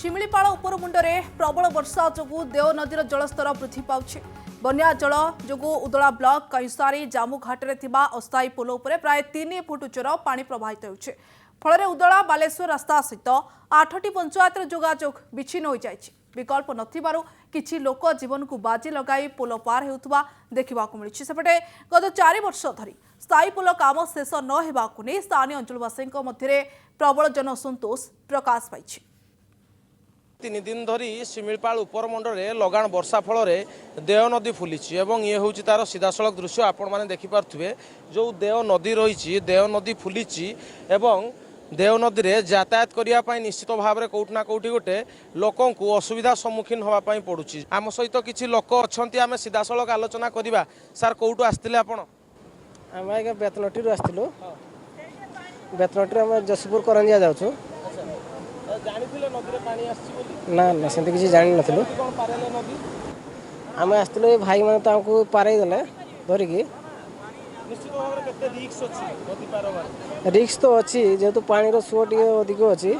शिमिलीपाଳ ଉପରମୁଣ୍ଡରେ ପ୍ରବଳ ବର୍ଷା ଯୋଗୁଁ ଦେଓ ନଦୀର ଜଳସ୍ତର ବୃଦ୍ଧି ପାଉଛି। ବନ୍ୟା ଜଳ ଯୋଗୁଁ ଉଦଳା ବ୍ଲକ କଇଁସାରୀ ଜାମୁଘାଟରେ ଥିବା ଅସ୍ଥାୟୀ ପୋଲ ଉପରେ ପ୍ରାୟ 3 ଫୁଟ ଉଚ୍ଚର ପାଣି ପ୍ରବାହିତ ହେଉଛି। ଫଳରେ ଉଦଳା ବାଲେଶ୍ୱର ରାସ୍ତା ସହିତ 8ଟି ପଞ୍ଚାୟତର ଯୋଗାଯୋଗ ବିଚ୍ଛିନ୍ନ ହୋଇଯାଇଛି। विकल्प नथिबारु किछि लोक जीवन को बाजी लगाई पोल पार हेउथबा देखिबाकु मिलिछि। सेपटे गत 4 वर्ष धरी स्थायी पोल काम शेष न हेबाकु नै स्थानीय अंचलवासीक मध्यरे प्रबल जनसंतोष प्रकाश पाइछि। 3 दिन धरी शिमिलीपाल उपरमंडले लगाण वर्षा फल देव नदी फुलिछि एवं ये हूँ तार सीधासलख दृश्य आपण मैंने देखिपे जो देव नदी रही देव नदी फुलिछि एवं देव नदी रे यातायात करने निश्चित भाव में कौटना कौटी गोटे लोक असुविधा सम्मुखीन होगापाई पड़ुछि। आम सहित किसी लोक अच्छा आम सीधासलख आलोचना करवा। सार कौटू आसते आप बेतनटी आसलु बेतनटी आम जशीपुर करंजिया जाऊँ ना ना से किसी जान नु आम आसलु भाई मैंने पारे देले धरिकी रिक्स तो अच्छी जेहेतु पानी सुओ टे अधिक अच्छी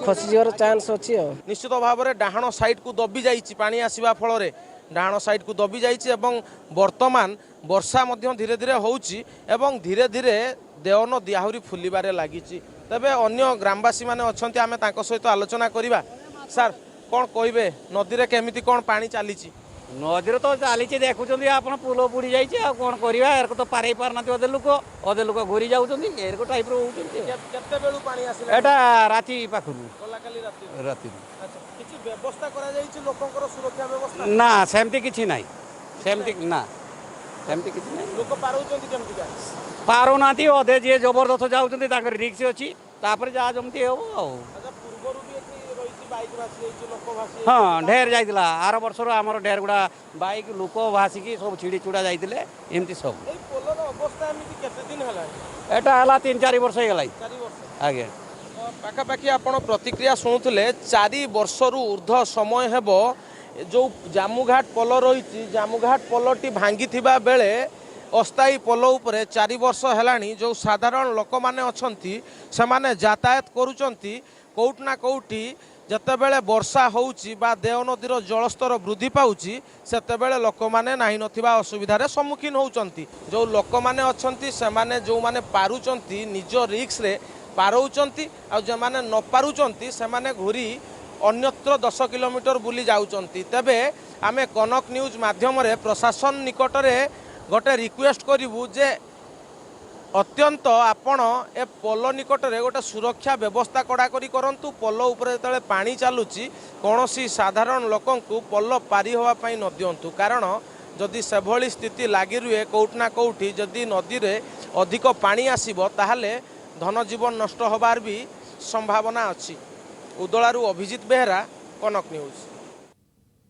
खसी जर चांस अच्छी। निश्चित भाव में डाहाण साइड को दबी जाइए पानी आसवा फल डाहाण साइड को दबी जाइए वर्तमान वर्षा धीरे धीरे होउछि एवं धीरे धीरे देव नदी आहरी फुलिबारे लगी। तेबे अन्य ग्रामवासी माने अछंती आमे तांको सहित आलोचना करिबा। सार कौन कहिबे नदी रे केमिति कौन पानी चलीछि? नदी तो चली देखुं आप पुल बुड़ी जाइए कौन करवा एर को तो पारे पार ना अधे लोक घूरी जाऊँगी एर टाइप एटा राति पाखु राति ना सेमती किसी ना सेमती ना सेमती किसी ना लोक पार ना अधे जी जबरदस्त जाऊँच रिक्स अच्छी जहाँ जमती हम हाँ ढेर जाइला आर वर्ष आमर ढेर गुड़ा बाइक लोक भासिकी सब छिड़ी चुड़ा जाइए एमती सब एटा है 3-4 वर्ष आगे पाखापाखि आपण प्रतिक्रिया शुणुले 4 वर्षर ऊर्ध समय हेब जो जामुघाट पोल रही जामुघाट पोलटी भांगी बेले अस्थायी पोल उपरे 4 वर्ष है जो साधारण लोक मैंने अच्छी से यातायात करुँच कौटना कौटी जितेबले वर्षा होउची बा देव नदीर जलस्तर वृद्धि पाउची सेतेबेले लोक माने नाही नथिबा असुविधार सम्मुखीन होउचंती। जो लोक माने अछंती से माने जो माने पारुचंती निज रिक्स रे पारौचंती आ जे माने न पारुचंती से माने घुरी अन्यत्र 10 किलोमीटर बुली जाउचंती। तबे आमे कनक न्यूज माध्यम रे प्रशासन निकटरे गोटे रिक्वेस्ट करिवु जे अत्यंत आपण ए पोल निकटरे गोटे सुरक्षा व्यवस्था कड़ाकड़ी करंतु। पोल उपरे जेतले पानी चलुची कौनसी साधारण लोकंकु पोल पारी होवा पई न दियंतु कारण जदि सेभली स्थिति लागी रुए कौटना कौटी जदि नदी रे अधिक पानी आसीबो ताहाले धन जीवन नष्ट होबार भी संभावना अछि। उदलारू अभिजित बेहरा, कनक न्यूज।